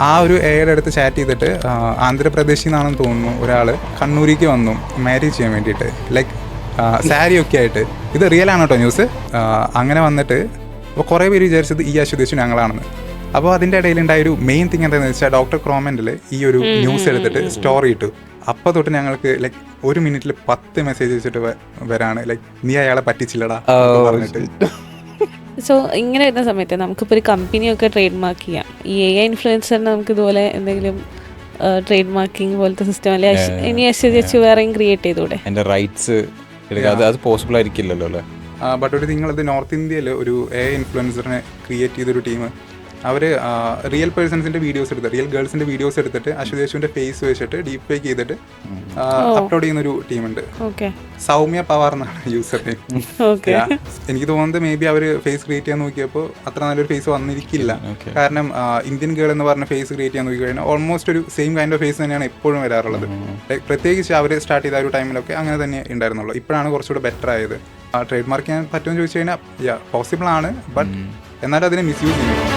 ആ ഒരു എയുടെ അടുത്ത് ചാറ്റ് ചെയ്തിട്ട് ആന്ധ്രാപ്രദേശിൽ നിന്നാണെന്ന് തോന്നുന്നു ഒരാൾ കണ്ണൂരിക്ക് വന്നു മാരേജ് ചെയ്യാൻ വേണ്ടിയിട്ട്, ലൈക്ക് സാരി ഒക്കെ ആയിട്ട്. ഇത് റിയൽ ആണ് കേട്ടോ ന്യൂസ്. അങ്ങനെ വന്നിട്ട് അപ്പോൾ കുറേ പേര് വിചാരിച്ചത് ഈ അശ്വതീഷ് ഞങ്ങളാണെന്ന്. അപ്പോൾ അതിൻ്റെ ഇടയിലുണ്ടായ ഒരു മെയിൻ തിങ് എന്താണെന്ന് വെച്ചാൽ ഡോക്ടർ ക്രോമൻറ്റിൽ ഈ ഒരു ന്യൂസ് എടുത്തിട്ട് സ്റ്റോറി ഇട്ടു. അപ്പോൾ തൊട്ട് ഞങ്ങൾക്ക് ലൈക്ക് 1 മിനിറ്റിൽ 10 മെസ്സേജ് വെച്ചിട്ട് വരാണ്, ലൈക്ക് നീ അയാളെ പറ്റിച്ചില്ലടാ പറഞ്ഞിട്ട്. സോ ഇങ്ങനെ വരുന്ന സമയത്ത് നമുക്കിപ്പോൾ ഒരു കമ്പനിയൊക്കെ ട്രേഡ് മാർക്ക് ചെയ്യാം. ഈ AI ഇൻഫ്ലുവൻസറിന് നമുക്ക് ഇതുപോലെ എന്തെങ്കിലും ട്രേഡ് മാർക്കിംഗ് പോലത്തെ സിസ്റ്റം അല്ലെ ഇനി വെച്ച് വേറെയും ക്രിയേറ്റ് ചെയ്തൂടെ? എൻ്റെ റൈറ്റ്സ് എടുക്കാതെ അത് പോസിബിൾ ആയിരിക്കില്ലല്ലോ അല്ലേ? ബട്ട് ഒരു നിങ്ങളത് നോർത്ത് ഇന്ത്യയിൽ ഒരു AI ഇൻഫ്ലുവൻസറിനെ ക്രിയേറ്റ് ചെയ്തൊരു ടീം, അവർ റിയൽ പേഴ്സൺസിൻ്റെ വീഡിയോസ് എടുത്ത്, റിയൽ ഗേൾസിൻ്റെ വീഡിയോസ് എടുത്തിട്ട് അശ്വതേശുവിൻ്റെ ഫേസ് വെച്ചിട്ട് ഡീപ്പ് ഫേക്ക് ചെയ്തിട്ട് അപ്ലോഡ് ചെയ്യുന്നൊരു ടീമുണ്ട്. സൗമ്യ പവാർ എന്നാണ് യൂസർ നെയിം. എനിക്ക് തോന്നുന്നത് മേ ബി അവർ ഫേസ് ക്രിയേറ്റ് ചെയ്യാൻ നോക്കിയപ്പോൾ അത്ര നല്ലൊരു ഫേസ് വന്നിരിക്കില്ല. കാരണം ഇന്ത്യൻ ഗേൾ എന്ന് പറഞ്ഞ ഫേസ് ക്രിയേറ്റ് ചെയ്യാൻ നോക്കി കഴിഞ്ഞാൽ ഓൾമോസ്റ്റ് ഒരു സെയിം കൈൻഡ് ഓഫ് ഫേസ് തന്നെയാണ് എപ്പോഴും വരാറുള്ളത്. പ്രത്യേകിച്ച് അവർ സ്റ്റാർട്ട് ചെയ്ത ഒരു ടൈമിലൊക്കെ അങ്ങനെ തന്നെ ഉണ്ടായിരുന്നുള്ളൂ. ഇപ്പോഴാണ് കുറച്ചുകൂടെ ബെറ്റർ ആയത്. ട്രേഡ് മാർക്ക് ചെയ്യാൻ പറ്റുമെന്ന് ചോദിച്ചു കഴിഞ്ഞാൽ പോസിബിൾ ആണ്, ബട്ട് എന്നാലും അതിനെ മിസ്യൂസ് ചെയ്യും.